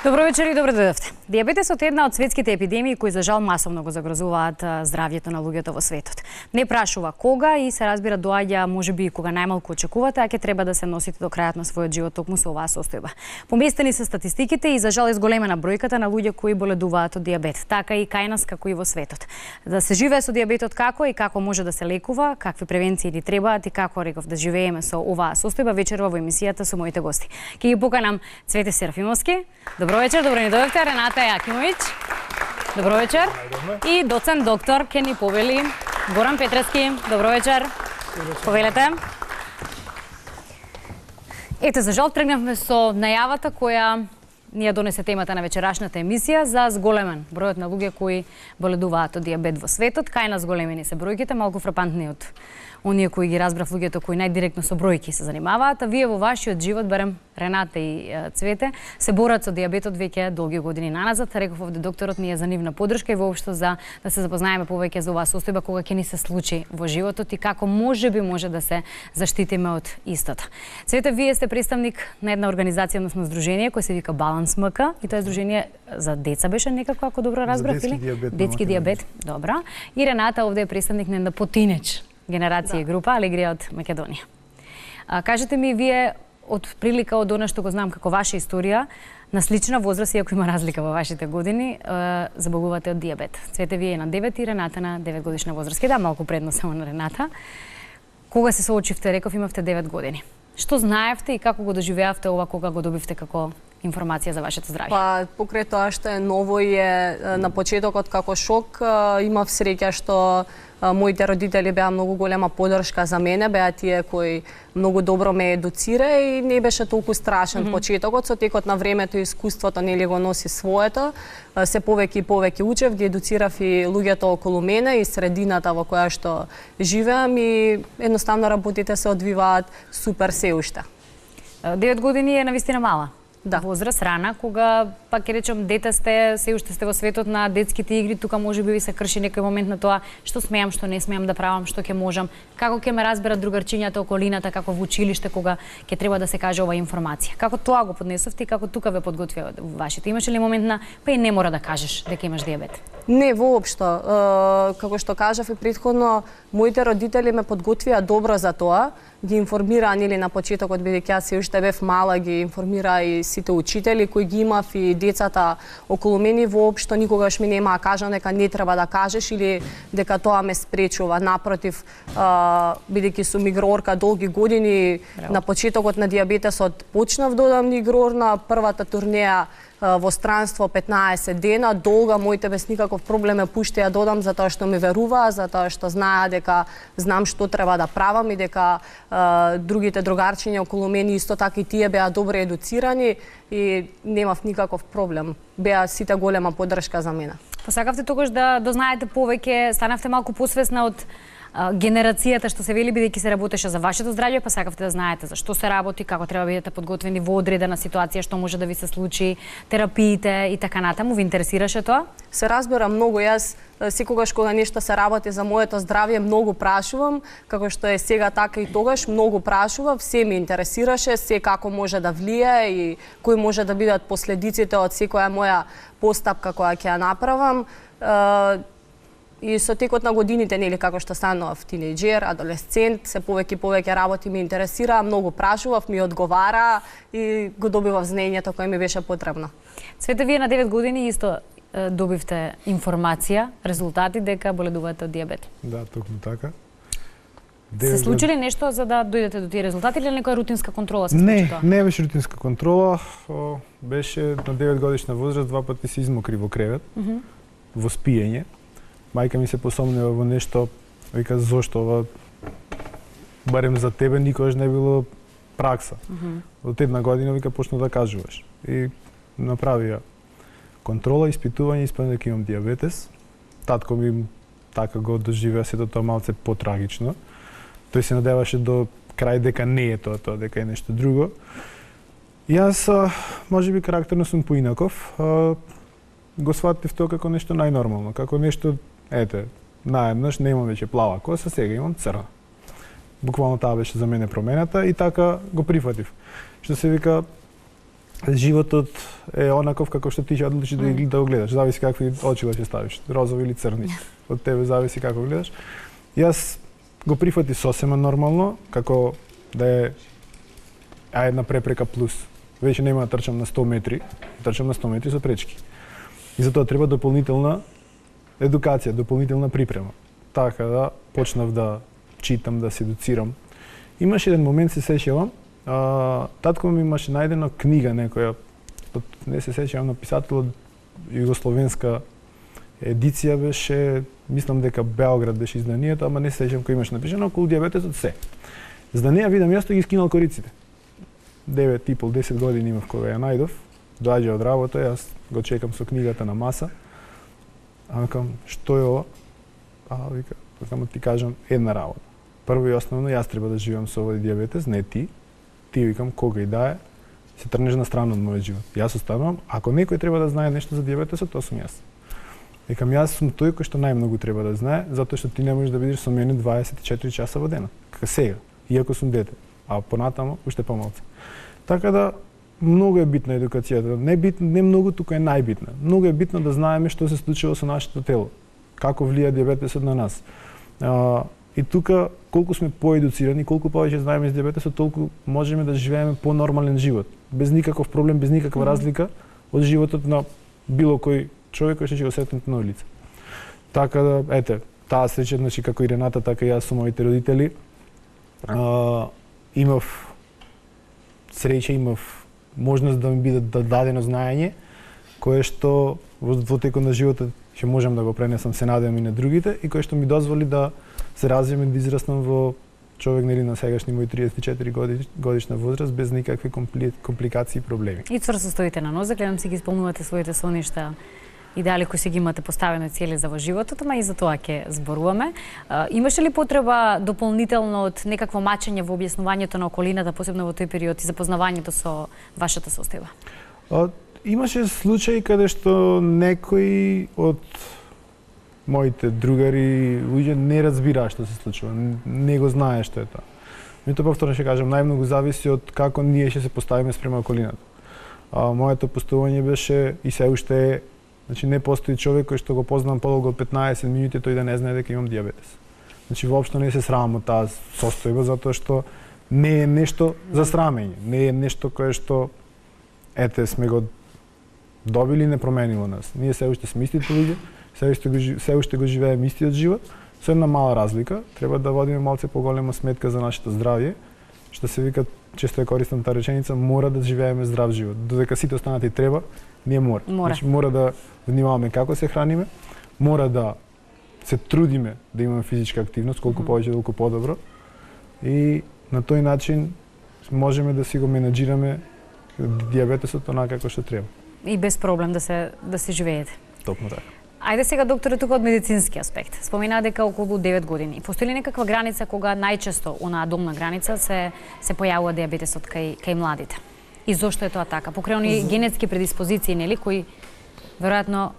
Добро вечер и добро дојдовте. Дијабетесот е една од светските епидемии кои за жал масовно го загрозуваат здравјето на луѓето во светот. Не прашува кога и се разбира доаѓа можеби кога најмалку очекувате, а ќе треба да се носите до крајот на својот живот токму со оваа состојба. Поместени се статистиките и за жал изголемена бројката на луѓе кои боледуваат од дијабет, така и кај нас како и во светот. Да се живее со дијабетот како и како може да се лекува, какви превенции ни требаат и како реков да живееме со оваа состојба вечерва во емисијата со моите гости. Ќе ги поканам Цвете Серафимовски. Добро вечер, добро ни дојдовте, Рената Јакимовиќ. Добро вечер. И доцент доктор ќе ни повели Горан Петрески. Добро вечер. Повелете. Ете, за жал тргнавме со најавата која ни ја донесе темата на вечерашната емисија за зголемен бројот на луѓе кои боледуваат од дијабет во светот. Кај нас големени се бројките, малку фрапантни од оние кои ги разбрав луѓето кои најдиректно со бројки се занимаваат, а вие во вашиот живот, барем Рената и Цвете, се борат со дијабетот веќе долги години наназад. Реков овде докторот ни е за нивна подршка и воопшто за да се запознаеме повеќе за оваа состојба кога ќе ни се случи во животот и како можеби може да се заштитиме од истота. Цвете, вие сте представник на една организација, односно здружение кој се вика Баланс МК и тоа е здружение за деца беше некако, ако добро разбрав, или детски дијабет, добра. И Рената овде е представник на една потинеч генерација и група Алегрија од Македонија. Кажете ми, вие од прилика од она што го знам како ваша историја, на слична возраст, иако има разлика во вашите години, заболувате од дијабет. Цвете, вие на 9 и Рената на 9 годишна возраст. Ке да малку предност само на Рената. Кога се соочивте, реков, имавте 9 години. Што знаевте и како го доживеавте ова кога го добивте како информација за вашето здравје? Па, покрај тоа што е ново и е на почетокот како шок, имав среќа што моите родители беа многу голема подршка за мене, беа тие кои многу добро ме едуцира и не беше толку страшен почетокот. Со текот на времето и искуството нели го носи своето. Се повеќе и повеќе учев, ги едуцирав и луѓето околу мене и средината во која што живеам и едноставно работите се одвиваат супер се уште. 9 години е навистина мала. Да. Возраст рана, кога, пак ќе речем, дете сте, се уште сте во светот на детските игри, тука може би ви се крши некој момент на тоа што смеам, што не смеам да правам, што ќе можам, како ќе ме разберат другарчињата, околината, како во училиште, кога ќе треба да се каже оваа информација. Како тоа го поднесовте и како тука ве подготвија вашите? Имаше ли момент на, па и не мора да кажеш дека имаш дијабет? Не, воопшто. Како што кажав и претходно, моите родители ме подготвија добро за тоа, ги информираа нели на почетокот, бидејќи јас се уште бев мала, ги информираа и сите учители кои ги имав и децата околу мене. Воопшто никогаш ми нема кажано дека не треба да кажеш или дека тоа ме спречува. Напротив, бидејќи сум игрорка долги години, на почетокот на дијабетесот почнав да одам на игрор на првата турнеја во странство 15 дена, долга, моите без никаков проблем ме пуштија да одам затоа што ме веруваа, затоа што знаеа дека знам што треба да правам и дека другите другарчиња околу мене исто така и тие беа добро едуцирани и немав никаков проблем. Беа сите голема поддршка за мене. Посакавте тогаш да дознаете повеќе, станавте малку посвесна од генерацијата што се вели, бидејќи се работеше за вашето здравје, па сакавте да знаете за што се работи, како треба да бидете подготвени во одредена ситуација, што може да ви се случи, терапиите и така натаму. Ви интересираше тоа? Се разбира многу. Јас секогаш кога нешто се работи за моето здравје, многу прашувам, како што е сега така и тогаш, многу прашував, се ми интересираше, се како може да влие и кои може да бидат последиците од секоја моја постапка која ќе ја направам. И со текот на годините, нели, како што станав тинејџер, адолесцент, се повеќе и повеќе работи ме интересира, многу прашував, ми одговара и го добивав знаењето кое ми беше потребно. Цвете, вие на 9 години исто добивте информација, резултати дека боледувате од дијабет. Да, токму така. Се случи ли нешто за да дојдете до тие резултати или некоја рутинска контрола се случи тоа? Не беше рутинска контрола, беше на 9 годишна возраст, 2 пати се измокри во кревет, во спиење. Мајка ми се посомнува во нешто, вика, зошто ова, барем за тебе, никогаш не било пракса. Од 1 година, вика, почна да кажуваш. И направија контрола, испитување, испадна дека имам дијабетес. Татко ми така го доживеа сето тоа малце потрагично. Тој се надеваше до крај дека не е тоа, дека е нешто друго. И јас, можеби карактерно сум поинаков, го сватив тоа како нешто најнормално, како нешто, ете, наеднаш не имам веќе плава коса, сега имам црна. Буквално таа беше за мене промената и така го прифатив. Што се вика, животот е онаков како што ти ќе одлучиш да го гледаш. Зависи какви очила ќе ставиш, розови или црни. Од тебе зависи како гледаш. Јас го прифати сосема нормално, како да е една препрека плюс. Веќе нема да трчам на 100 метри, трчам на 100 метри со пречки. И затоа треба дополнителна едукација, дополнителна припрема. Така да почнав да читам, да се едуцирам. Имаше еден момент, се сеќавам, татко ми имаше најдена книга некоја, не се сеќавам на писател од југословенска едиција беше, мислам дека Белград беше изданието, ама не се сеќавам кој имаше напишано, околу дијабетесот се. За да не ја видам, јас ги скинал кориците. 9,5-10 години имав кога ја најдов, доаѓа од работа, јас го чекам со книгата на маса. Викам, што е ова? Викам, ти кажам една работа. Прво и основно, јас треба да живеам со овој дијабетес, не ти. Ти, викам, кога и да е, се трнеш на страна од мојот живот. Јас останувам, ако некој треба да знае нешто за дијабетесот, тоа сум јас. Викам, јас сум тој кој што најмногу треба да знае, затоа што ти не можеш да бидеш со мене 24 часа во денот. Како сега, иако сум дете, а понатамо уште помалку. Така да многу е битна едукацијата. Не многу, туку е најбитна. Многу е битно да знаеме што се случува со нашето тело, како влија дијабетесот на нас. И тука, колку сме поедуцирани, колку повеќе знаеме за дијабетесот, толку можеме да живееме понормален живот, без никаков проблем, без никаква разлика од животот на било кој човек кој ќе го сретнете на улица. Така да, ете, таа среќа, значи како и Рената, така и јас со моите родители, имав среќа, имав можност да ми биде дадено знаење, кое што во текот на животот ќе можам да го пренесам, се надевам и на другите, и кое што ми дозволи да се развием и да израснам во човек нели на сегашни мои 34 годишна возраст без никакви компликации и проблеми. И цврсто стоите на нозе, гледам си ги исполнувате своите соништа идеали кои си ги имате поставени цели за во животот, ама и за тоа ќе зборуваме. Имаше ли потреба дополнително од некакво мачење во објаснувањето на околината, посебно во тој период и запознавањето со вашата состојба? Имаше случаи каде што некои од моите другари, луѓе не разбираа што се случува, не го знае што е тоа. Меѓутоа повторно ќе кажам, најмногу зависи од како ние ќе се поставиме спрема околината. Моето поставување беше и се уште е, значи не постои човек кој што го познавам подолго од 15 минути тој да не знае дека имам дијабетес. Значи воопшто не се срамам од таа состојба затоа што не е нешто за срамење, не е нешто кое што ете сме го добили и не променило нас. Ние се уште сме истите луѓе, се уште го живееме истиот живот, со една мала разлика, треба да водиме малце поголема сметка за нашето здравје, што се вика, често е користам таа реченица, мора да живееме здрав живот. Додека сите останати треба, ние мора. Значи мора да внимаваме како се храниме, мора да се трудиме да имаме физичка активност, колку повеќе, толку подобро. И на тој начин можеме да си го менаџираме дијабетесот онака како што треба. И без проблем да се живеете. Токму така. Ајде сега, докторе, тука од медицински аспект. Спомена дека околу 9 години. Постои ли некаква граница кога најчесто, онаа долна граница, се појавува дијабетесот кај младите? И зошто е тоа така? Покрај они генетски предиспозиции, нели, кои веројатно...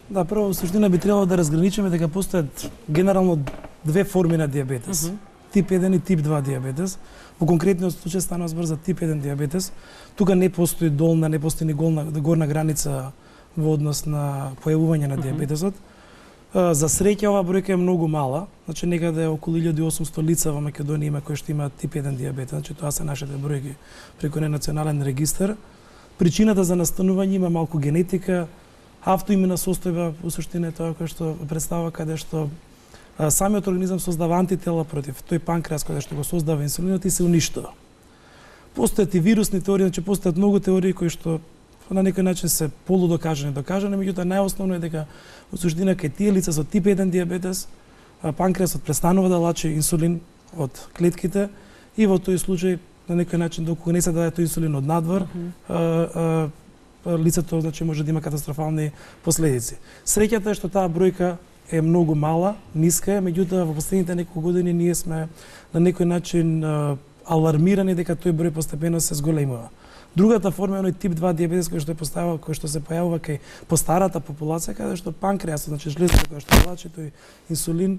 Да, прво, во суштина би требало да разграничиме дека постојат генерално две форми на дијабетес. Тип 1 и тип 2 дијабетес. Во конкретниот случај станува збор за тип 1 дијабетес. Тука не постои долна, не постои ни горна граница во однос на појавување на дијабетесот. За среќа оваа бројка е многу мала, значи некаде околу 1800 лица во Македонија има кои што имаат тип 1 дијабетес, значи тоа се нашите бројки преку национален регистар. Причината за настанување има малку генетика, автоимуна состојба, во суштина е тоа кој што представува каде што самиот организам создава антитела против тој панкреас кој што го создава инсулинот и се уништува. Постојат и вирусни теории, значи постојат многу теории кои што на некој начин се полудокажани, меѓутоа најосновно е дека во суштина кај тие лица со тип 1 дијабетес панкреасот престанува да лачи инсулин од клетките и во тој случај на некој начин докога не се даде тој инсулин од надвор, лицето значи може да има катастрофални последици. Среќата е што таа бројка е многу мала, ниска е, меѓутоа во последните неколку години ние сме на некој начин алармирани дека тој број постепено се зголемува. Другата форма е оној тип 2 дијабетес кој што се појавува кај постарата популација, каде што панкреасот, значи жлезата која што влачи тој инсулин,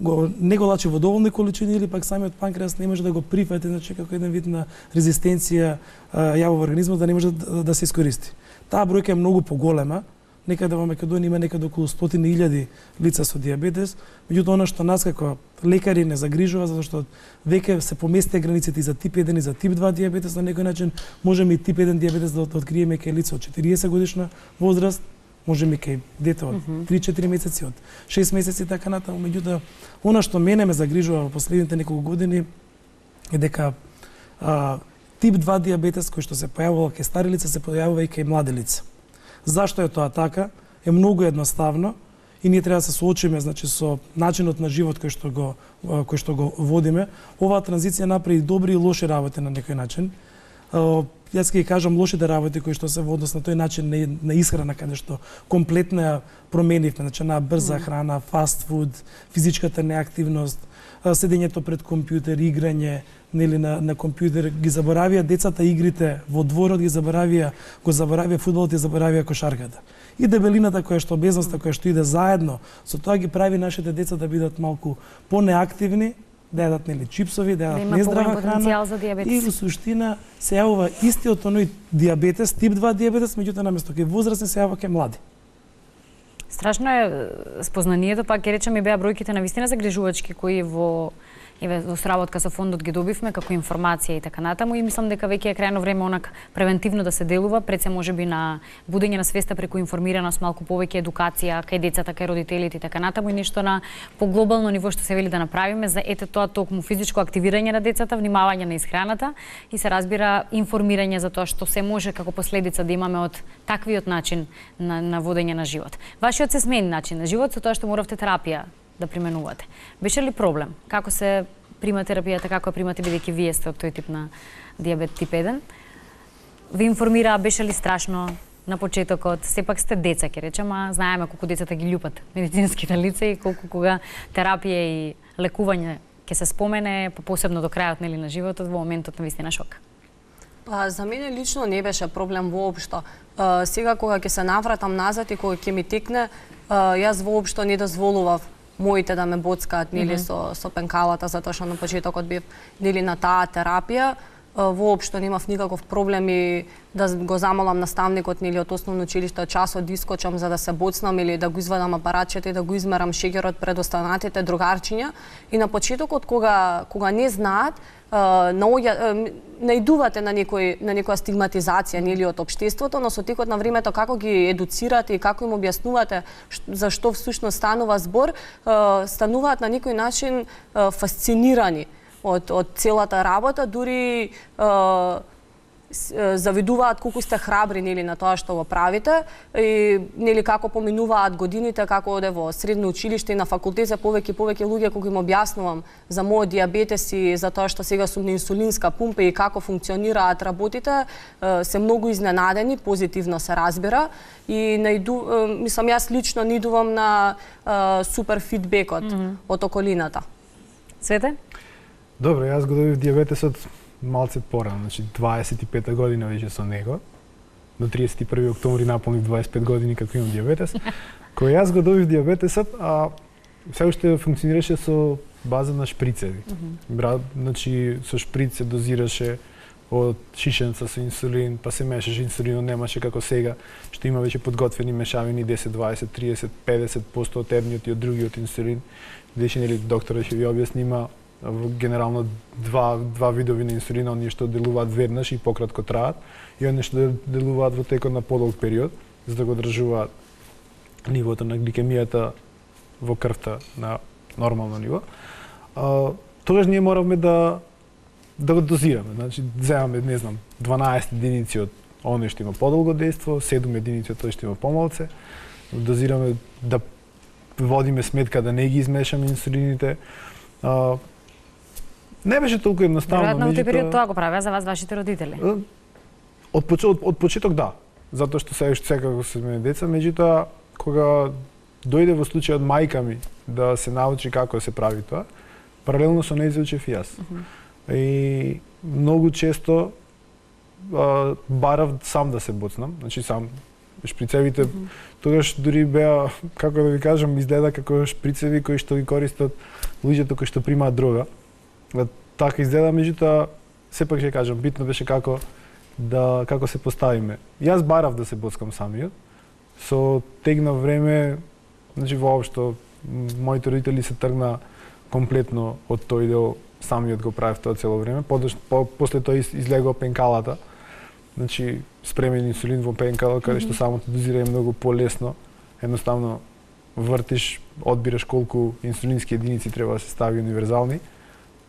не го лачи во доволни количини или пак самиот панкреас не може да го прифати, значи како еден вид на резистенција јава во организмот да не може да се искористи. Таа бројка е многу поголема. Некаде во Македонија има некаде околу 100.000 лица со диабетес, меѓутоа она што нас како лекари не загрижува затоа што веќе се поместија границите и за тип 1 и за тип 2 диабетес, на некој начин можеме и тип 1 диабетес да откриеме кај лица од 40 годишна возраст, можеме кај дете од 3-4 месеци, од 6 месеци така натаму. Меѓутоа, она што мене ме загрижува во последните неколку години е дека тип 2 диабетес кој што се појавува кај стари лица се појавува и кај млади лица. Зашто е тоа така? Е многу едноставно и ние треба да се соочиме, значи, со начинот на живот кој што го водиме. Оваа транзиција направи добри и лоши работи на некој начин. Јас ќе кажам лошите работи кои што се во однос на тој начин на исхрана, каде што комплетно ја променивме, значи на брза храна, фаст фуд, физичката неактивност, седењето пред компјутер, играње, нели на компјутер, ги заборавија децата игрите во дворот, го заборавија фудбалот и заборавија кошарката. И дебелината која што обезноста која што иде заедно, со тоа ги прави нашите деца да бидат малку понеактивни, да јадат нели чипсови, да јадат нездрава храна. И во суштина се јавува истиот оној диабетес, тип 2 диабетес, меѓутоа наместо кај возрастни се јавува кај млади. Страшно е спознанието, пак ќе речеме беа бројките навистина загрижувачки кои во сработка со фондот ги добивме како информација и така натаму, и мислам дека веќе е крајно време онак превентивно да се делува, пред се можеби на будење на свеста преку информираност, малку повеќе едукација кај децата, кај родителите и така натаму, и нешто на поглобално ниво што се вели да направиме за ете тоа токму физичко активирање на децата, внимавање на исхраната и се разбира информирање за тоа што се може како последица да имаме од таквиот начин на водење на живот. Вашиот се смени начин на живот со тоа што моравте терапија да применувате. Беше ли проблем? Како се прима терапијата, како ја примате бидејќи вие сте од тој тип на диабет тип 1? Ви информираа, беше ли страшно на почетокот? Сепак сте деца, ќе речем, а знаеме колку децата ги љупат медицинските лица и колку кога терапија и лекување ќе се спомене, посебно до крајот нели на животот, во моментот на вистина шок. Па за мене лично не беше проблем воопшто. Сега кога ќе се навратам назад и кога ќе ми текне, јас воопшто не дозволував моите да ме боцкаат нели со пенкалата, затоа што на почетокот бев нели на таа терапија. Воопшто немав никаков проблем и да го замолам наставникот нели од основно училиште часот да искочам за да се боцнам или да го извадам апаратчето и да го измерам шеќерот пред останатите другарчиња. И на почетокот кога не знаат, наидувате на некоја стигматизација нели од општеството, но со текот на времето како ги едуцирате и како им објаснувате за што всушност станува збор, стануваат на некој начин фасцинирани од целата работа, дури завидуваат колку сте храбри нели на тоа што го правите и нели како поминуваат годините, како оде во средно училиште и на факултет за повеќе луѓе кога им објаснувам за мојот диабетес и за тоа што сега сум на инсулинска пумпа и како функционираат работите, се многу изненадени, позитивно се разбира и мислам јас лично наидувам на супер фидбекот од околината. Цвете? Добро, јас го добив диабетесот малце порано, значи 25 година веќе со него. До 31 октомври наполнив 25 години како имам диабетес. Кога јас го добив диабетесот, се уште функционираше со база на шприцеви. Значи со шприц се дозираше од шишенца со инсулин, па се мешаше инсулинот, немаше како сега, што има веќе подготвени мешавини 10, 20, 30, 50% од едниот и од другиот инсулин. Деше нели докторот ќе ви објасни, има генерално два видови на инсулина, оние што делуваат веднаш и пократко траат и оние што делуваат во текот на подолг период, за да го одржуваат нивото на гликемијата во крвта на нормално ниво. Тогаш ние моравме да го дозираме. Значи, земаме, не знам, 12 единици од оние што има подолго дејство, 7 единици од тој што има помалце. Дозираме да водиме сметка да не ги измешаме инсулините. Не беше толку едноставно. Веројатно во тој период тоа го правеа за вас вашите родители. Од почеток да, затоа што се уште секако се мене деца, меѓутоа кога дојде во случајот мајка ми да се научи како се прави тоа, паралелно со нејзе учев и јас. И многу често барав сам да се боцнам, значи сам Шприцевите тогаш дури беа, како да ви кажам, изгледа како шприцеви кои што ги користат луѓето кои што примаат дрога. Така изгледа, меѓутоа сепак ќе кажам, битно беше како се поставиме. Јас барав да се боцкам самиот. Со тек на време, значи воопшто моите родители се тргна комплетно од тој дел, самиот го правев тоа цело време. После тоа излегува пенкалата. Значи спремен инсулин во пенкала, каде што самото дозирање е многу полесно. Едноставно вртиш, одбираш колку инсулински единици треба да се стави универзални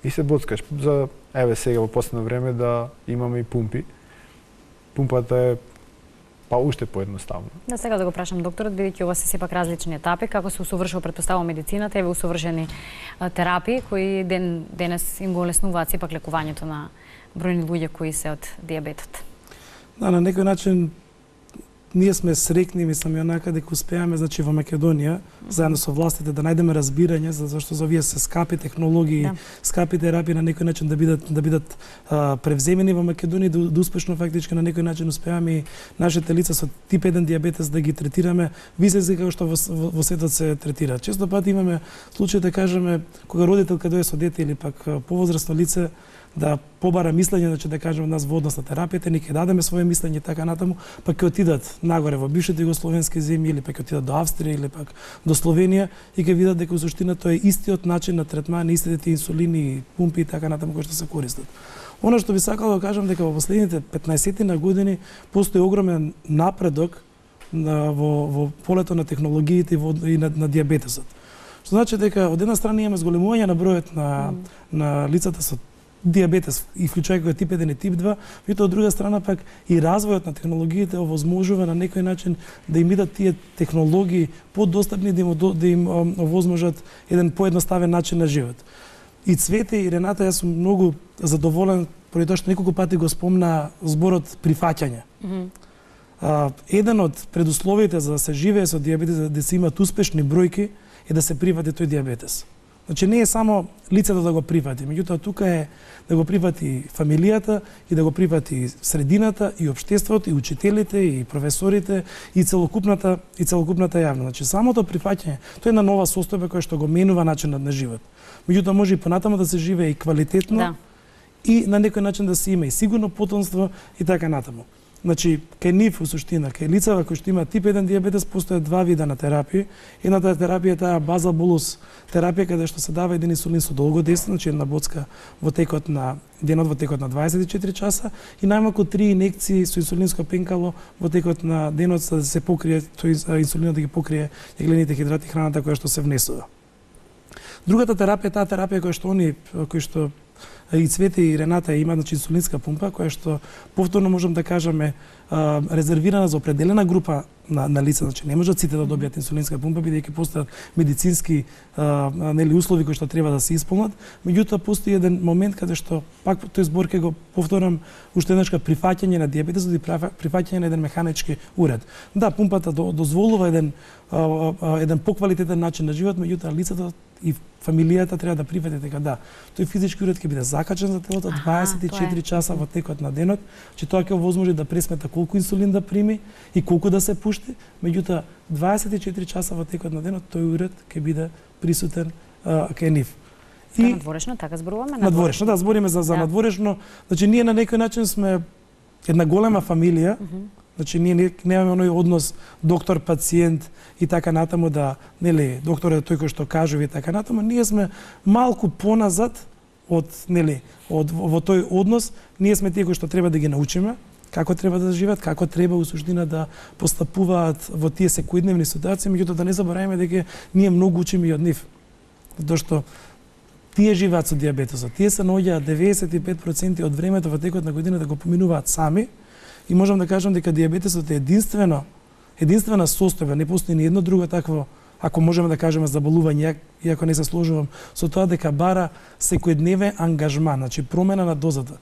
и се боцкаш. За еве сега во последно време да имаме и пумпи. Пумпата е уште поедноставно. Да, сега да го прашам докторот, бидејќи ова се сепак различни етапи, како се усовршува претпоставувам медицината, еве усовршени терапии кои денес им го олеснуваат сепак лекувањето на бројни луѓе кои се од дијабетот. Да, на некој начин ние сме срекни, мислам, и онака дека успеаме, значи во Македонија, заедно со властите да најдеме разбирање зашто за овие се скапи технологии, скапи терапии на некој начин да бидат превземени во Македонија, да успешно фактички на некој начин успеаме и нашите лица со тип 1 дијабетес да ги третираме висе како што во светот се третира. Често пати имаме случаи да кажеме кога родителка дојде со дете или пак повозрасно лице да побара мислење, значи да кажеме нас во однос на терапијата, ни ќе дадеме свое мислење така натаму, пак ќе отидат нагоре во бившите југословенски земји или пак ќе отидат до Австрија или пак до Словенија и ќе видат дека во суштина тоа е истиот начин на третман, истите инсулини, пумпи и така натаму кои што се користат. Она што би сакал да кажам дека во последните 15 години постои огромен напредок во полето на технологиите и на дијабетесот. Што значи дека од една страна имаме зголемување на бројот на лицата со дијабетес и вклучувајќи го тип 1 и тип 2, меѓутоа од друга страна пак и развојот на технологиите овозможува на некој начин да им бидат тие технологии подостапни, да им овозможат еден поедноставен начин на живот. И Цвете и Рената, јас сум многу задоволен поради тоа што неколку пати го спомна зборот прифаќање. Еден од предусловите за да се живее со дијабетес, да се имаат успешни бројки, е да се прифати тој дијабетес. Значи не е само лицето да го прифати, меѓутоа тука е да го прифати фамилијата и да го прифати средината и општеството и учителите и професорите и целокупната јавност. Значи самото прифаќање, тоа е една нова состојба која што го менува начинот на живот. Меѓутоа може и понатаму да се живее и квалитетно и на некој начин да се има и сигурно потомство и така натаму. Значи, кај нив, во суштина, кај лицата кои што имаат тип 1 дијабетес, постојат два вида на терапија. Едната терапија е таа база болус терапија, каде што се дава еден инсулин со долго дејство, значи една боцка во текот на денот, во текот на 24 часа и најмалку 3 инекции со инсулинско пенкало во текот на денот за да се покрие тој инсулинот, да ги покрие јаглените хидрати, храната која што се внесува. Другата терапија е таа терапија која што и Цвете и Рената има, значи инсулинска пумпа, која што повторно можам да кажеме резервирана за определена група на лица, значи не можат сите да добијат инсулинска пумпа бидејќи постојат медицински услови кои што треба да се исполнат, меѓутоа постои еден момент каде што пак тој збор ќе го повторам уште еднаш прифаќање на дијабетесот и прифаќање на еден механички уред. Да, пумпата дозволува еден поквалитетен начин на живот, меѓутоа лицето и фамилијата треба да прифати дека да, тој физички уред ќе биде закачен за телото 24 часа во текот на денот, че тоа ќе овозможи да пресмета колку инсулин да прими и колку да се пушти, меѓутоа 24 часа во текот на денот тој уред ќе биде присутен кај нив. И надворешно така зборуваме? Надворешно, да, збориме за надворешно. Значи ние на некој начин сме една голема фамилија. Значи ние немаме оној однос доктор-пациент и така натаму да, нели, докторот е тој кој што кажува и така натаму, ние сме малку поназад од, нели, во тој однос, ние сме тие кои што треба да ги научиме како треба да живеат, како треба во суштина да постапуваат во тие секојдневни ситуации, меѓутоа да не забораваме дека ние многу учиме и од нив. Затоа што тие живеат со дијабетесот, тие се наоѓаат 95% од времето во текот на годината го поминуваат сами. И можам да кажам дека дијабетесот е единствена состојба, не постои ни едно друго такво, ако можеме да кажеме заболување, иако не се сложувам со тоа дека бара секојдневен ангажман, значи промена на дозата.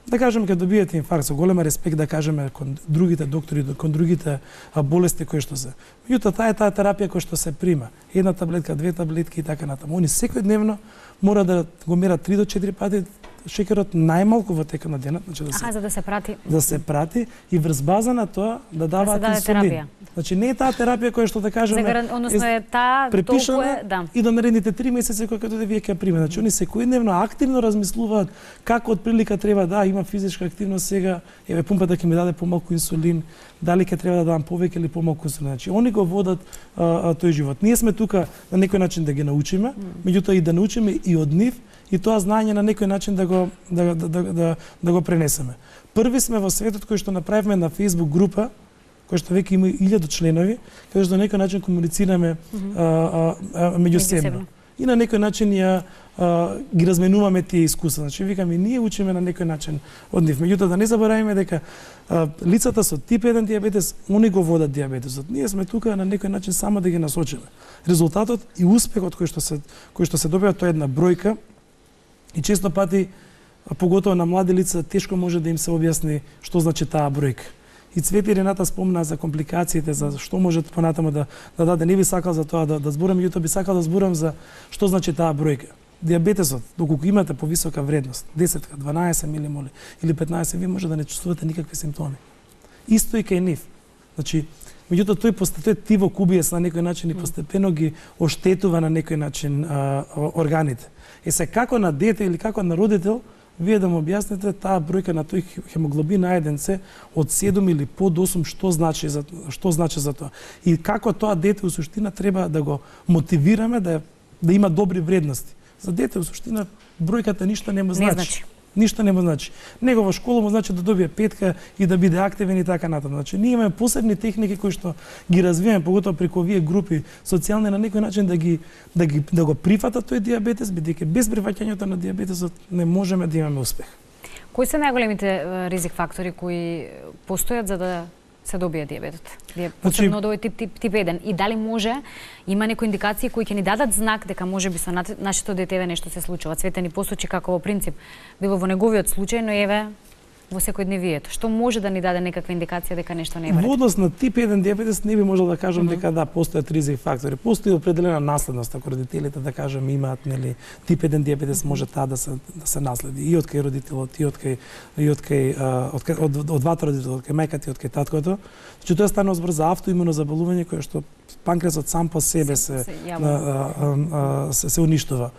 Да кажеме кога добиете инфаркт, со голема респект да кажеме кон другите доктори, кон другите болести кои што се. Меѓутоа таа е таа терапија која што се прима. Една таблетка, две таблетки и така натаму. Они секојдневно мора да го мерат 3 до 4 пати шеќерот најмалку во текот на денот, значи за да се прати. Да се прати и врз база на тоа да даваат даде инсулин. терапија. Значи не е таа терапија која што да кажеме, односно е таа препишана да. и до наредните 3 месеци кога ќе дојде вие ќе ја приме. Значи они секојдневно активно размислуваат како од прилика треба да има физичка активност сега, еве пумпата ќе ми даде помалку инсулин, дали ќе треба да дадам повеќе или помалку инсулин. Значи они го водат тој живот. Ние сме тука на некој начин да ги научиме, меѓутоа и да научиме и од нив и тоа знаење на некој начин да го пренесеме. Први сме во светот кој што направивме на Facebook група, кој што веќе има 1000 членови, каде што на некој начин комуницираме меѓусебно. И на некој начин ги разменуваме тие искуства. Значи викаме ние учиме на некој начин од нив. Меѓутоа да не забораваме дека лицата со тип 1 дијабетес, они го водат дијабетесот. Ние сме тука на некој начин само да ги насочиме. Резултатот и успехот кој што се добива, тоа е една бројка и често пати, поготово на млади лица, тешко може да им се објасни што значи таа бројка. И Цвети и Рената спомнаа за компликациите, за што може понатаму да даде. Не би сакал за тоа да зборам, меѓутоа би сакал да зборам за што значи таа бројка. Дијабетесот, доколку имате повисока вредност, 10, 12 милимоли или 15, вие може да не чувствувате никакви симптоми. Исто и кај нив. Значи, меѓутоа тој тиво кубиес на некој начин и постепено ги оштетува на некој начин органите. Е се како на дете или како на родител, вие да му објасните таа бројка на тој хемоглобин А1С од 7 или под 8 што значи за тоа. И како тоа дете во суштина треба да го мотивираме да има добри вредности. За дете во суштина бројката ништо не му значи. Ништо не му значи. Него во школа му значи да добие петка и да биде активен и така натаму. Значи ние имаме посебни техники кои што ги развиваме поготово преку овие групи социјални на некој начин да го прифатат тој дијабетес, бидејќи без прифаќањето на дијабетесот не можеме да имаме успех. Кои се најголемите ризик фактори кои постојат за да се добие дијабетот? Посебно од овој тип 1. И дали може, има некои индикации кои ќе ни дадат знак дека можеби со нашето детеве нешто се случува. Цвете ни посочи како во принцип било во неговиот случај, но еве во секојдневието. Што може да ни даде некаква индикација дека нешто не е во ред? Во однос на тип 1 дијабетес не би можел да кажам дека да постојат ризик фактори. Постои определена наследност, ако родителите да кажем имаат нели тип 1 дијабетес, може таа да се наследи и од кај родителот, и од двата родители, од кај мајката и од кај таткото. Значи тоа станува збор за автоимуно заболување кое што панкреасот сам по себе се уништува.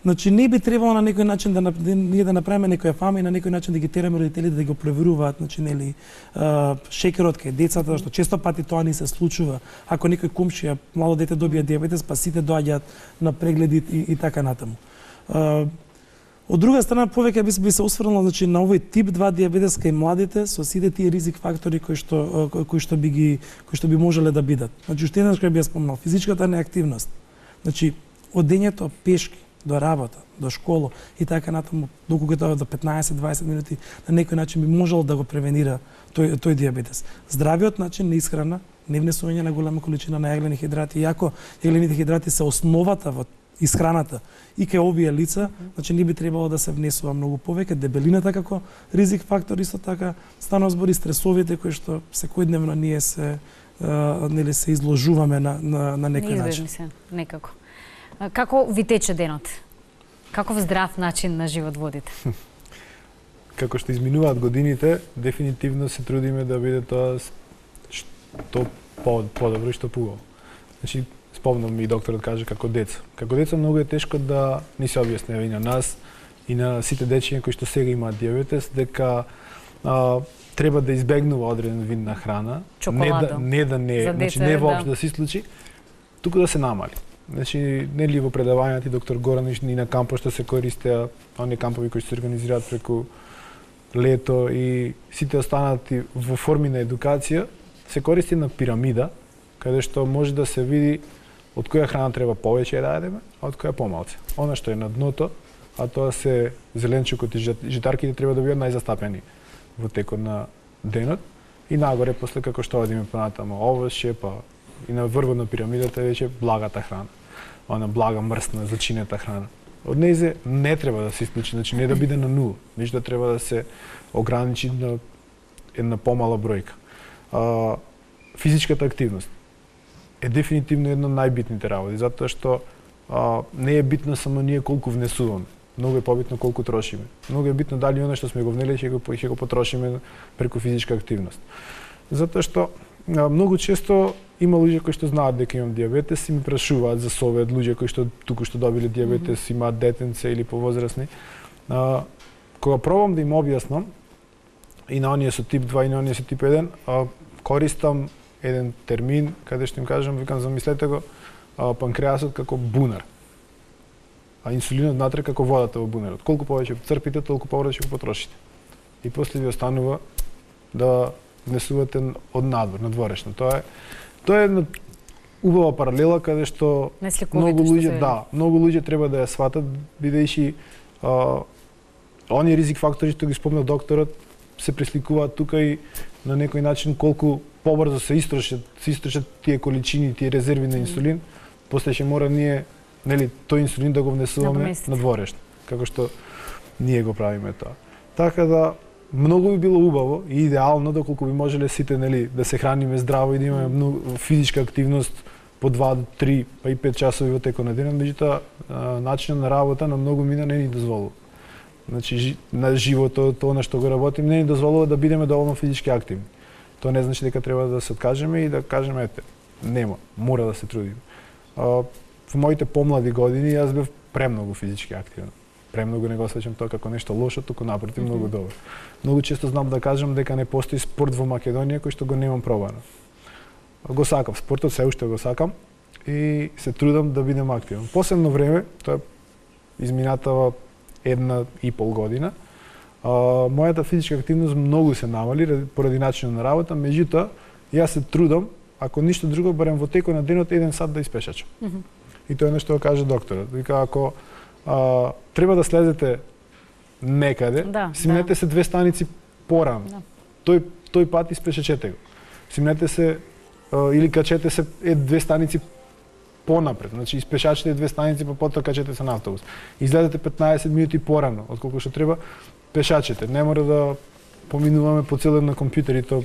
Значи не би требало на некој начин ние да направиме некоја фама и на некој начин да ги тераме родителите да го проверуваат, значи нели шеќерот кај децата, што често пати тоа не се случува. Ако некој комшија мало дете добија дијабетес, па сите доаѓаат на прегледи и така натаму. Од друга страна, повеќе би се осврнал значи на овој тип 2 дијабетес кај младите со сите тие ризик фактори кои што би можеле да бидат. Значи уште еднаш би ја спомнал, физичката неактивност. Значи одењето пешки до работа, до школа и така натаму, доколку тоа до 15-20 минути, на некој начин би можело да го превенира тој дијабетес. Здравиот начин на исхрана, не внесување на голема количина на јаглени хидрати, иако јаглените хидрати се основата во исхраната и кај овие лица, значи не би требало да се внесува многу повеќе. Дебелината како ризик фактор исто така, станува збор и стресовите кои што секојдневно ние се изложуваме на некој начин. Неизбежни се, некако. Како ви тече денот? Каков здрав начин на живот водите? Како што изминуваат годините, дефинитивно се трудиме да биде тоа што подобро и што поубаво. Значи, спомнам и докторот каже како деца. Како деца многу е тешко да ни се објаснева и на нас и на сите дечиња кои што сега имаат дијабетес дека треба да избегнува одреден вид на храна, значи не воопшто да се случи, туку да се намали. Значи, нели во предавањата и доктор Горанич и на кампов што се користеа, оние кампови кои се организираат преку лето и сите останати во форми на едукација, се користи на пирамида, каде што може да се види од која храна треба повеќе да јадеме, а од која помалку. Она што е на дното, а тоа се зеленчукот и житарките треба да бидат најзастапени во текот на денот и нагоре после како што одиме понатаму овошје, па и на врвот на пирамидата веќе благата храна. Она блага, мрсна, зачинета храна. Од нејзе не треба да се исклучи, значи не да биде на нула, ништо треба да се ограничи на една помала бројка. Физичката активност е дефинитивно една од најбитните работи, затоа што не е битно само ние колку внесуваме, Многу е побитно колку трошиме. Многу е битно дали оно што сме го внели ќе го потрошиме преку физичка активност. Затоа што многу често има луѓе кои што знаат дека имам дијабетес и ми прашуваат за совет, луѓе кои што туку што добиле дијабетес, имаат детенце или повозрасни. Кога пробам да им објаснам и на оние со тип 2 и на оние со тип 1, користам еден термин каде што им кажам, викам замислете го панкреасот како бунар. А инсулинот внатре како водата во бунарот. Колку повеќе црпите, толку повеќе ќе го потрошите. И после ви останува да внесувате од надвор, надворешно. Тоа е една убава паралела каде што многу луѓе треба да ја сватат, бидејќи оние ризик фактори што ги спомна докторот се пресликуваат тука и на некој начин колку побрзо се истрошат тие количини, тие резерви на инсулин, после ќе мора ние тој инсулин да го внесуваме надворешно, како што ние го правиме тоа. Така да многу би било убаво и идеално доколку би можеле сите да се храниме здраво и да имаме многу физичка активност по 2 до 3 па и 5 часови во текот на денот, меѓутоа начинот на работа на многу мина не ни дозволува. Значи на животот, тоа на што го работим, не ни дозволува да бидеме доволно физички активни. Тоа не значи дека треба да се откажеме и да кажеме ете, нема, мора да се трудиме. Во моите помлади години јас бев премногу физички активен. Премногу не го сваќам тоа како нешто лошо, туку напротив многу добро. Многу често знам да кажам дека не постои спорт во Македонија кој што го немам пробано. Го сакам спортот, се уште го сакам и се трудам да бидам активен. Последно време, тоа изминатава 1,5 година, мојата физичка активност многу се намали поради начинот на работа, меѓутоа јас се трудам, ако ништо друго, барем во текот на денот 1 сат да испешачам. И тоа е нешто го каже докторот. Вика, ако треба да слезете некаде, сминете се 2 станици порано. Тој пат испешачете го. Сминете се или качете се 2 станици понапред. Значи испешачете 2 станици, па потоа качете се на автобус. Излезете 15 минути порано, отколку што треба, пешачете. Не мора да поминуваме по цел ден на компјутер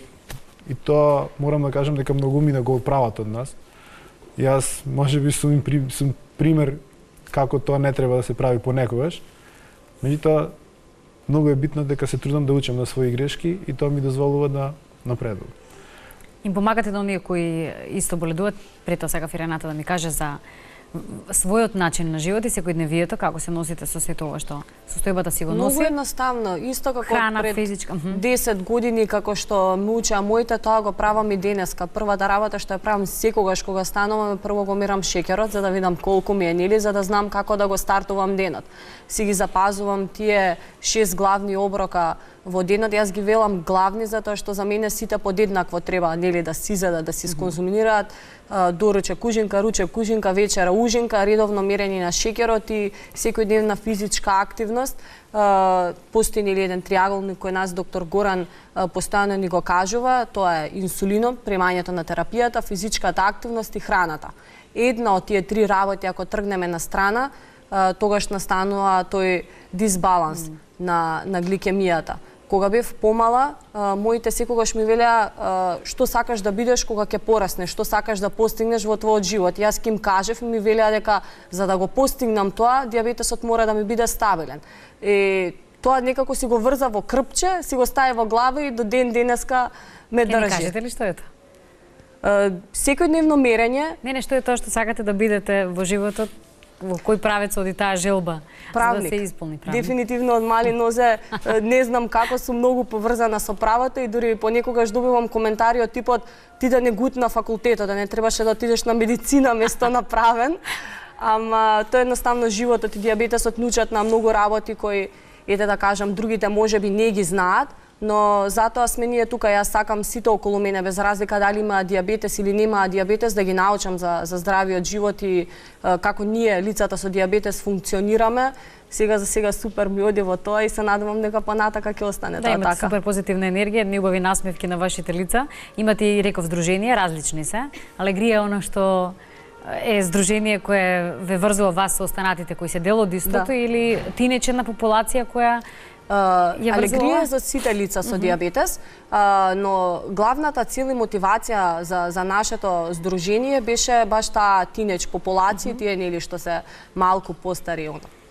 и тоа морам да кажам дека многу мина го прават од нас. Јас можеби сум пример како тоа не треба да се прави понекогаш. Меѓутоа многу е битно дека се трудам да учам на своји грешки и тоа ми дозволува да напредувам. Им помагате на оние кои исто боледуваат, пред тоа сакав и Рената да ми каже за својот начин на живот и секојдневието, како се носите со сето ова што состојбата си го носи? Многу едноставно, исто како храна, пред физичка. 10 години како што ме учеа моите, тоа го правам и денеска. Првата работа што ја правам секогаш кога станувам, прво го мерам шеќерот за да видам колку ми е, за да знам како да го стартувам денот. Си ги запазувам тие 6 главни оброка во денот. Јас ги велам главни затоа што за мене сите подеднакво треба да си изедат, да си сконзумираат. Доручек ужинка, ручек ужинка, вечера ужинка, редовно мерење на шеќерот и секојдневна физичка активност. Постои еден триаголник кој нас доктор Горан постојано ни го кажува, тоа е инсулинот, примањето на терапијата, физичката активност и храната. Една од тие 3 работи ако тргнеме на страна, тогаш настанува тој дисбаланс на гликемијата. Кога бев помала, моите секогаш ми велеа што сакаш да бидеш кога ќе пораснеш, што сакаш да постигнеш во твојот живот. Јас ким кажев, ми велеа дека за да го постигнам тоа, дијабетесот мора да ми биде стабилен. И тоа некако си го врза во крпче, си го стави во глава и до ден денеска ме држи. Ке ни кажете ли што е тоа? Секојдневно мерење. Не, што е тоа што сакате да бидете во животот? Во кој правец оди таа желба правник. За да се исполни правник? Дефинитивно од мали нозе не знам како сум многу поврзана со правото и дури понекогаш добивам коментари од типот ти да не гутна факултетот, да не требаше да отидеш на медицина место на правен. Ама тоа едноставно животот и дијабетесот нучат на многу работи кои ете да кажам другите можеби не ги знаат, но затоа сме ние тука. Јас сакам сите околу мене, без разлика дали има дијабетес или нема дијабетес, да ги научам за здравиот живот и како ние, лицата со дијабетес, функционираме. Сега за сега супер ми оди во тоа и се надевам дека понатака ќе остане тоа така. Да, имате супер позитивна енергија, едни убави насмевки на вашите лица. Имате и реков здружение, различни се. Алегрија е она што е здружение кое ве врзува вас со останатите кои се дел од истото или тинечена популација која Алегрија за сите лица со дијабетес, но главната цел и мотивација за нашето здружение беше баш таа тинеջ популација, тие нели што се малку постари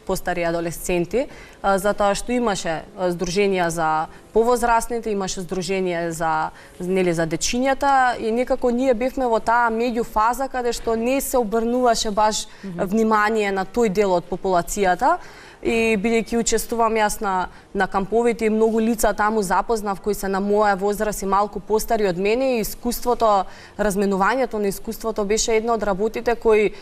постари адолесценти, затоа што имаше здруженија за повозрастните, имаше здружение за за дечињата и некако ние бевме во таа меѓуфаза каде што не се обрнуваше баш внимание на тој дел од популацијата. И бидејќи учествувам јас на камповите и многу лица таму запознав кои се на моја возраст и малку постари од мене, и искуството, разменувањето на искуството беше една од работите кои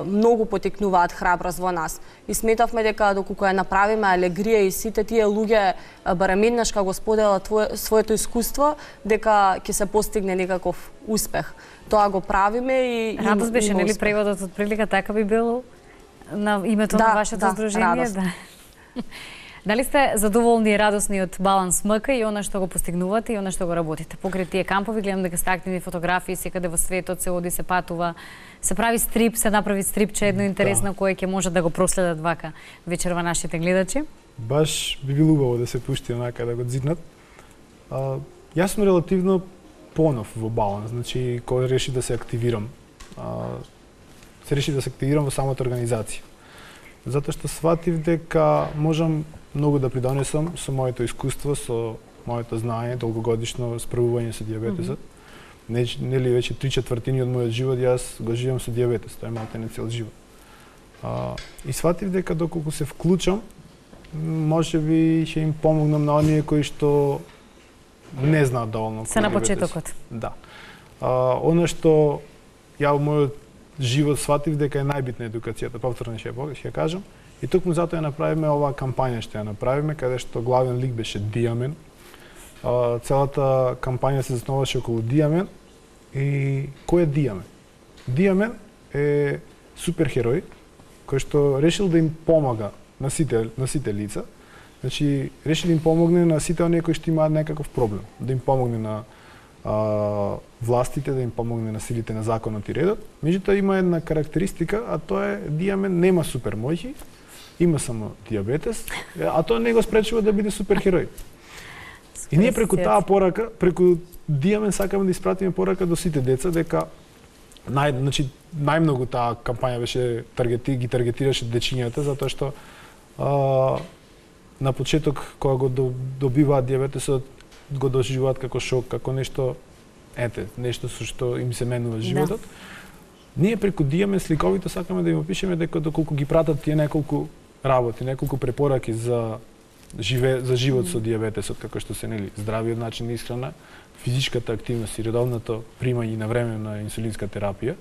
многу потекнуваат храброст во нас. И сметавме дека доколку ја направиме Алегрија и сите тие луѓе барем еднаш го споделат своето искуство, дека ќе се постигне некаков успех. Тоа го правиме и Радост беше, нели, преводот од прилика така би бил на името на вашето здружение? Да. Дали сте задоволни и радосни од Баланс МК и она што го постигнувате и она што го работите? Покрај тие кампови гледам дека сте активни фотографии секаде во светот, се оди, се патува, се прави стрип, се направи стрипче едно интересно кое ќе може да го проследат вака вечерва нашите гледачи. Баш би било убаво да се пушти онака да го дзиднат. Јас сум релативно понов во Баланс, значи кога реши да се активирам. Се реши да се активирам во самата организација. Затоа што сватив дека можам многу да придонесам со моето искуство, со моето знаење, долгогодишно справување со дијабетесот. Нели веќе 3/4 од мојот живот јас го живеам со дијабетес, тоа е малку цел живот. И сватив дека доколку се вклучам, можеби ќе им помогнам на оние кои што не знаат доволно. Се на почетокот. Да. Она што ја во мојот живот сватив дека е најбитна едукацијата, повторно ќе кажам. И токму затоа ја направиме оваа кампања што ја направиме, каде што главен лик беше Диамен. Целата кампања се заснуваше околу Диамен. И кој е Диамен? Диамен е суперхерој кој што решил да им помага на сите лица. Значи, решил да им помогне на сите оние кои што имаат некаков проблем, да им помогне на властите, да им помогне на силите на законот и редот. Меѓутоа има една карактеристика, а тоа е Диамен нема супермоќи, има само дијабетес, а тоа не го спречува да биде суперхерој. И ние преку таа порака, преку Диамен сакаме да испратиме порака до сите деца дека најмногу таа кампања беше ги таргетираше дечињата затоа што на почеток кога го добиваат дијабетесот го доживуваат како шок, како нешто нешто со што им се менува животот. Ние преку Диамен сликовито сакаме да им опишеме дека доколку ги пратат тие неколку работи, неколку препораки за живот со дијабетесот, како што се нели здравиот начин на исхрана, физичката активност и редовното примање на време на инсулинска терапија,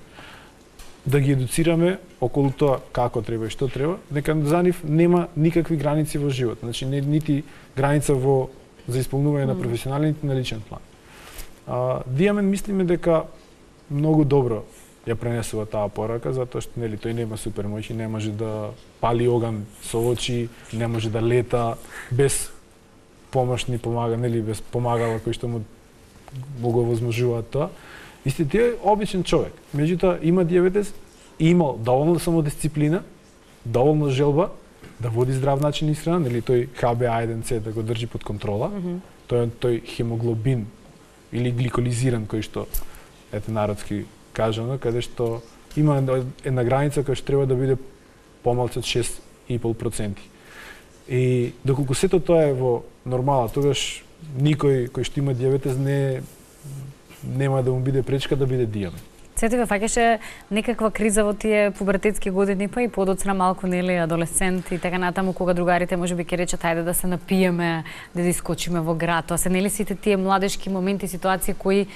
да ги едуцираме околу тоа како треба и што треба, дека за нив нема никакви граници во живот, значи нити граница за исполнување на професионален и на личен план. Диамен мислиме дека многу добро ја пренесува таа порака, затоа што нели тој нема супермоќи, не може да пали оган со очи, не може да лета без помошни помага, нели без помагала кои што му го возможуваат тоа. Исти тој е обичен човек. Меѓутоа има дијабетес и имал доволно самодисциплина, доволно желба да води здрав начин исхрана, нели тој HbA1c да го држи под контрола. Тој хемоглобин или гликолизиран кој што народски кажано, каде што има една граница која што треба да биде помалку од 6,5%. И доколку сето тоа е во нормала, тогаш никој кој што има дијабетес нема да му биде пречка да биде Диамен. Сето ве фаќаше некаква криза во тие пубертетски години, па и подоцна малку, нели, адолесцент и така натаму, кога другарите можеби ќе речат ајде да се напиеме, да искочиме во град. Тоа се нели сите тие младешки моменти, ситуации кои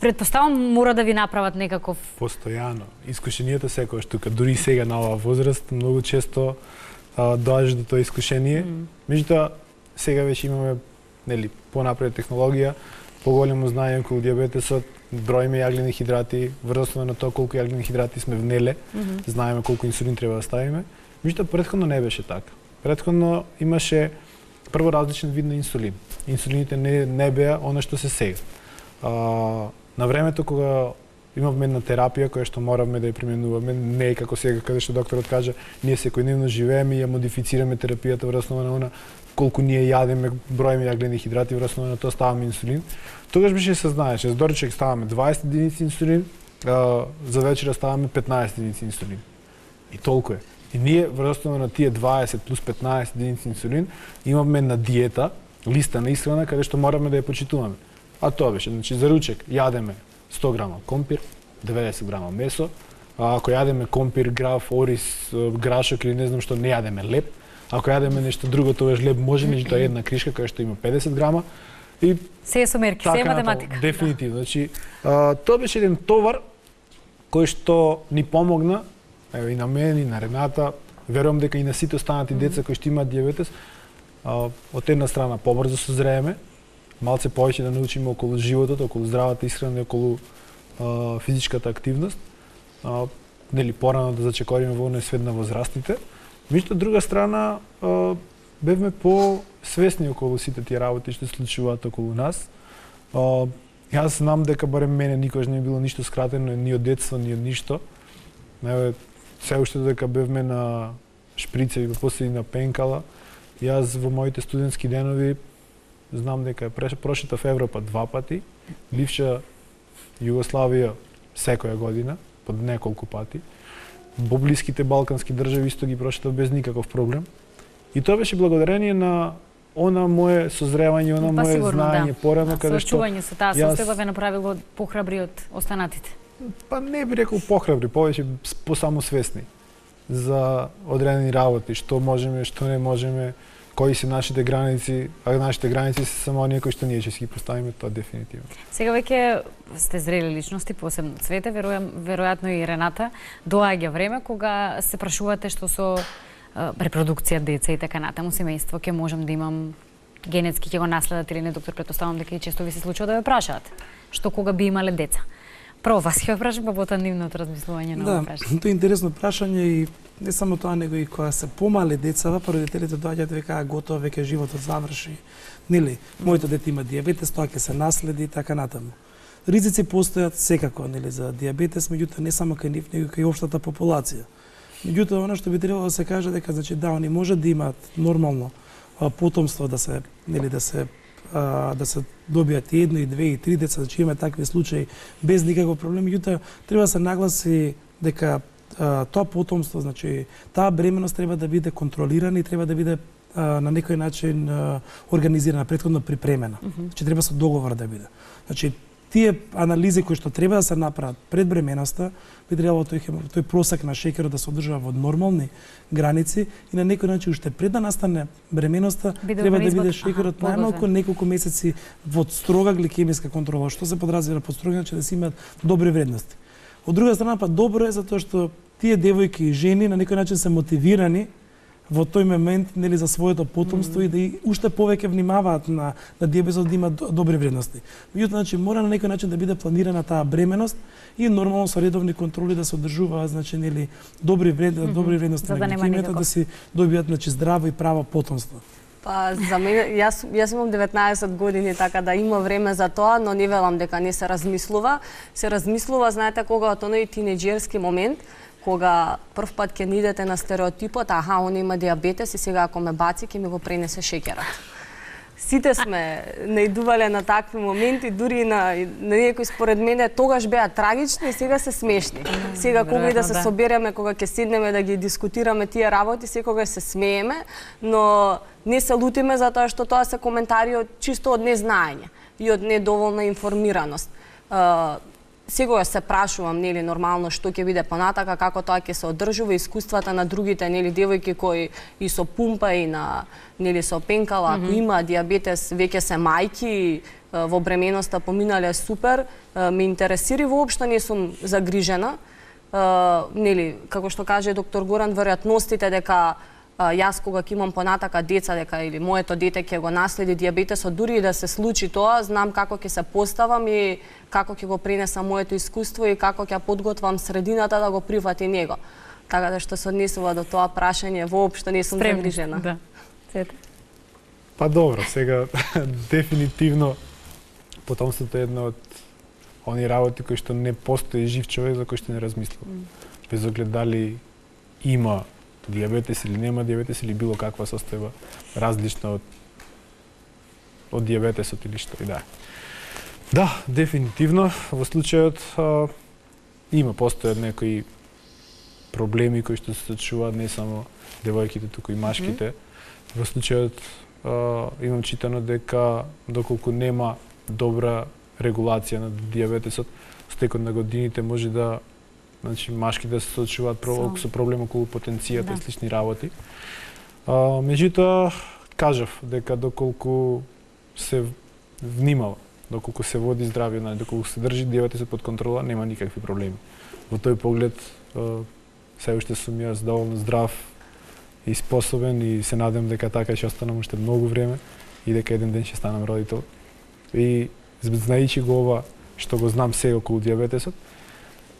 претпоставам мора да ви направат некаков постојано. Искушенијата секогаш тука, дури сега на оваа возраст, многу често доаѓаш до тоа искушение. Меѓутоа сега веќе имаме нели понапред технологија, поголемо знаење околу дијабетесот, броиме јаглени хидрати, врз основа на тоа колку јаглени хидрати сме внеле, знаеме колку инсулин треба да ставиме. Меѓутоа претходно не беше така. Претходно имаше прво различен вид на инсулин. Инсулините не беа она што се сега. На времето кога имавме една терапија која што моравме да ја применуваме, не е како сега каде што докторот кажа, ние секојдневно живееме и ја модифицираме терапијата врз основа на она колку ние јадеме, броиме јаглени хидрати, врз основа на тоа ставаме инсулин. Тогаш беше се знаеше, за доручек ставаме 20 единици инсулин, за вечера ставаме 15 единици инсулин. И толку е. И ние врз основа на тие 20 плюс 15 единици инсулин имаме на диета, листа на исхрана каде што мораме да ја почитуваме. А тоа беше, значи за ручек јадеме 100 грама компир, 90 грама месо, а ако јадеме компир, граф, ориз, грашок или не знам што, не јадеме леп. Ако јадеме нешто друго, тоа леп може, меѓутоа една кришка која што има 50 грама. И се е со мерки, се е математика. Дефинитивно. Значи, тоа беше еден товар кој што ни помогна, ево и на мене, и на Рената, верувам дека и на сите останати деца кои што имаат дијабетес, од една страна побрзо созрееме, малце повеќе да научиме околу животот, околу здравата исхрана и околу физичката активност, нели порано да зачекориме во оној свет на возрастните. Меѓутоа, друга страна, бевме по-свесни околу сите тие работи што се случуваат околу нас. Јас знам дека барем мене никогаш не е било ништо скратено, ни од детство, ни од ништо. Се уште додека бевме на шприцеви, после и на пенкала, јас во моите студентски денови знам дека прошетав Европа 2 пати, бивша Југославија секоја година, по неколку пати. Во блиските балкански држави исто ги прошетав без никаков проблем. И тоа беше благодарение на она мое созревање, она мое знаење порано, каде што соочување со таа состојба ве направило похрабри од останатите. Па не би рекол похрабри, повеќе посамосвесни за одредени работи, што можеме, што не можеме, кои се нашите граници, а нашите граници се само оние кои што ние ќе си ги поставиме, тоа дефинитивно. Сега веќе сте зрели личности, посебно Цвете, веројатно и Рената, доаѓа време кога се прашувате што со репродукција, деца и така натаму, семејство, ќе можам да имам генетски, ќе го наследат или не, доктор, претпоставам дека и често ви се случува да ве прашаат што кога би имале деца. Прво вас ќе ве прашам, па потоа нивното размислување на ова прашање. Тоа е интересно прашање и не само тоа, него и кога се помале децава, па родителите доаѓаат века готово, веќе животот заврши. Нели, моето дете има дијабетес, тоа ќе се наследи и така натаму. Ризици постојат секако, нели, за дијабетес, меѓутоа не само кај нив, него кај општата популација. Меѓутоа, она што би требало да се каже дека, значи, да, они може да имаат нормално потомство, да се, нели, да се добијат и едно, и две, и три деца, значи има такви случаи без никаков проблем. Меѓутоа, треба да се нагласи дека тоа потомство, значи, таа бременост треба да биде контролирана и треба да биде на некој начин организирана, претходно припремена. Значи, треба со договор да биде. Значи, тие анализи кои што треба да се направат пред бременоста, би требало тој просек на шеќерот да се одржува во нормални граници и на некој начин уште пред да настане бременоста треба да биде шеќерот најмалку неколку месеци во строга гликемиска контрола. Што се подразбира под строга, значи да се имаат добри вредности. Од друга страна па добро е затоа што тие девојки и жени на некој начин се мотивирани во тој момент, нели, за своето потомство и да и уште повеќе внимаваат на дијабетот, да имаат добри вредности. Меѓутоа, значи, мора на некој начин да биде планирана таа бременост и нормално со редовни контроли да се одржуваат, значи, нели, добри вредности на гликемијата, да си добијат, значи, здраво и право потомство. Па за мене, јас имам 19 години, така да има време за тоа, но не велам дека не се размислува. Се размислува, знаете, кога од оној тинеџерски момент, кога прв пат ќе идете на стереотипот, он има дијабетес и сега ако ме баци, ќе ми го пренесе шеќерот. Сите сме наидувале на такви моменти, дури на некои според мене тогаш беа трагични и сега се смешни. Сега кога и да се собереме, кога ќе седнеме да ги дискутираме тие работи, секогаш се смееме, но не се лутиме затоа што тоа се коментари чисто од незнаење и од недоволна информираност. Секогаш се прашувам, нели, нормално што ќе биде понатака, како тоа ќе се одржува, искуствата на другите, нели, девојки кои и со пумпа и на, нели, со пенкала, ако има дијабетес, веќе се мајки, во бременоста поминале супер, ме интересира и воопшто не сум загрижена. Нели, како што каже доктор Горан, веројатностите дека јас кога ќе имам понатака деца, дека или моето дете ќе го наследи дијабетесот, дури и да се случи тоа, знам како ќе се поставам и како ќе го пренесам моето искуство и како ќе подготвам средината да го прифати него. Така да што се однесува до тоа прашање, воопшто не сум загрижена. Да. Па добро, сега дефинитивно потомството е една од оние работи кои што не постои жив човек за кој што не размислува. Без оглед дали има дијабетес или нема дијабетес или било каква состојба различна од дијабетесот или што и да. Да, дефинитивно во случајот има постојат некои проблеми кои што се случуваат не само девојките, туку и машките. Во случајот имам читано дека доколку нема добра регулација на дијабетесот, со текот на годините може да, значи, машките се соочуваат со проблем околу потенцијата и слични работи. Меѓутоа, кажав дека доколку се внимава, доколку се води здравје, доколку се држи дијабетесот под контрола, нема никакви проблеми. Во тој поглед, се уште сум јас доволно здрав и способен и се надевам дека така ќе останам уште многу време и дека еден ден ќе станам родител. И знаејќи го ова што го знам сега околу дијабетесот,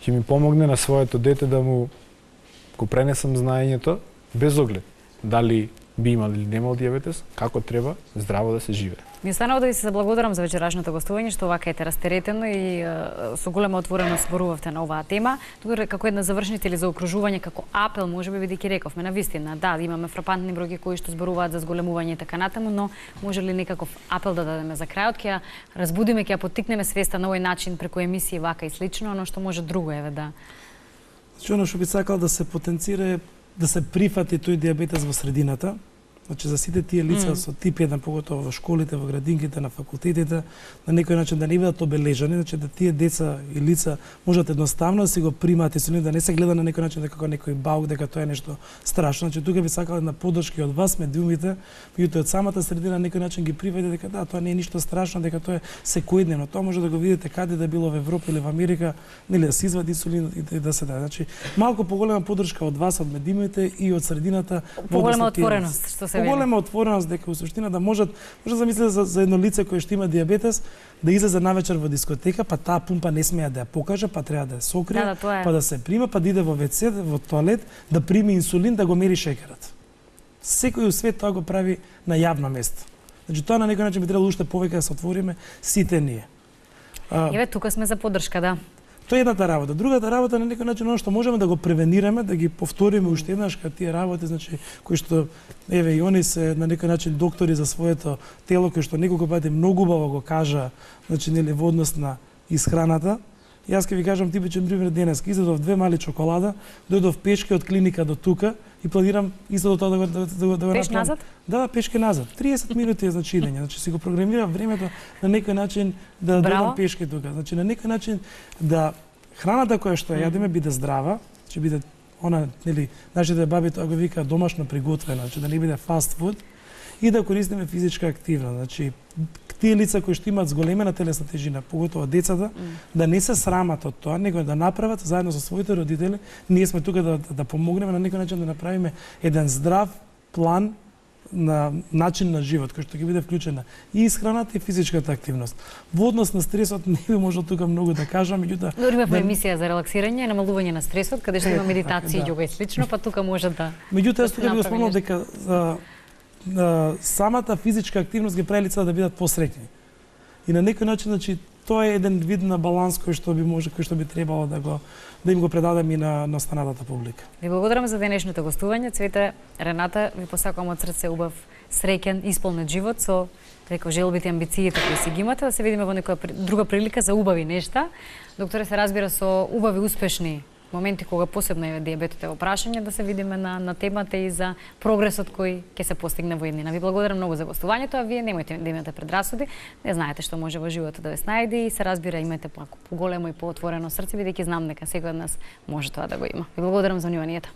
ќе ми помогне на своето дете да му го пренесам знаењето без оглед дали би имал или немал дијабетес, како треба здраво да се живее. Ми останува да ви се заблагодарам за вечерашното гостување, што вака ете растеретено и со голема отвореност зборувавте на оваа тема. Тука како една завршница или за окружување, како апел, можеби бидејќи рековме на вистина, да, имаме фрапантни бројки кои што зборуваат за зголемување и така натаму, но може ли некаков апел да дадеме за крајот, ќе ја разбудиме, ќе ја поттикнеме свеста на овој начин преку емисии вака и слично, но што може друго еве да. Значи, оно што би сакал да се потенцира е да се прифати тој дијабетес во средината. Значи, за сите тие лица со тип 1, поготово во школите, во градинките, на факултетите, на некој начин да не бидат обележани, значи да тие деца и лица можат едноставно да си го примаат инсулин, да не се гледа на некој начин дека како некој баук, дека тоа е нешто страшно. Значи, тука би сакал една поддршка од вас, медиумите, меѓутоа од самата средина на некој начин ги приведе дека да, тоа не е ништо страшно, дека тоа е секојдневно. Тоа може да го видите каде да било во Европа или во Америка, нели да се извади инсулин и да се даде. Значи, малку поголема поддршка од вас, од медиумите и од средината. Поголема отвореност, што се поголема отвореност дека во суштина да може да замислите за едно лице кое што има дијабетес да излезе навечер во дискотека, па таа пумпа не смее да ја покаже, па треба да ја сокрие, па да се прима, па да иде во WC, во тоалет, да прими инсулин, да го мери шекерот. Секој у свет тоа го прави на јавно место. Значи тоа на некој начин би требало уште повеќе да се отвориме сите ние. Еве тука сме за поддршка, да. Тоа е едната работа. Другата работа на некој начин што можеме да го превенираме, да ги повториме уште еднаш кај тие работи, значи кои што еве и они се на некој начин доктори за своето тело, кои што неколку пати многу убаво го кажа, значи нели во однос на исхраната. Јас ќе ви кажам типичен пример денес. Изедов 2 мали чоколада, дојдов пешки од клиника до тука и планирам истото тоа да го Пеш назад? Да, пешки назад. 30 минути е значи идење. Значи си го програмирав времето на некој начин да дојдам пешки тука. Значи на некој начин да храната која што јадеме биде здрава, ќе биде она нели нашите баби тоа го вика домашно приготвена, значи да не биде фаст фуд и да користиме физичка активност. Значи тие лица кои што имаат зголемена телесна тежина, поготово децата, да не се срамат од тоа, него да направат заедно со своите родители. Ние сме тука да помогнеме на некој начин да направиме еден здрав план на начин на живот, кој што ќе биде вклучена и исхраната и физичката активност. Во однос на стресот не би можел тука многу да кажам, меѓутоа Дори имавме емисија за релаксирање и намалување на стресот, каде што има медитација, јога и слично, па тука може да. Меѓутоа тука би го спомнал дека самата физичка активност ги прави лицата да бидат посреќни. И на некој начин, значи, тоа е еден вид на баланс кој што би требало да им го предадеме и на останатата публика. Ви благодарам за денешното гостување. Цвете, Рената, ви посакувам од срце убав, среќен, исполнет живот со желбите и амбициите кои си ги имате, да се видиме во некоја друга прилика за убави нешта. Докторе, се разбира со убави успешни моменти кога посебно е дијабетот е во прашање, да се видиме на темата и за прогресот кој ќе се постигне во иднина. Ви благодарам многу за гостувањето, а вие немојте да имате предрасуди, не знаете што може во животот да ве снајде и се разбира имате поголемо и поотворено срце, бидејќи знам дека секој од нас може тоа да го има. Ви благодарам за вниманието.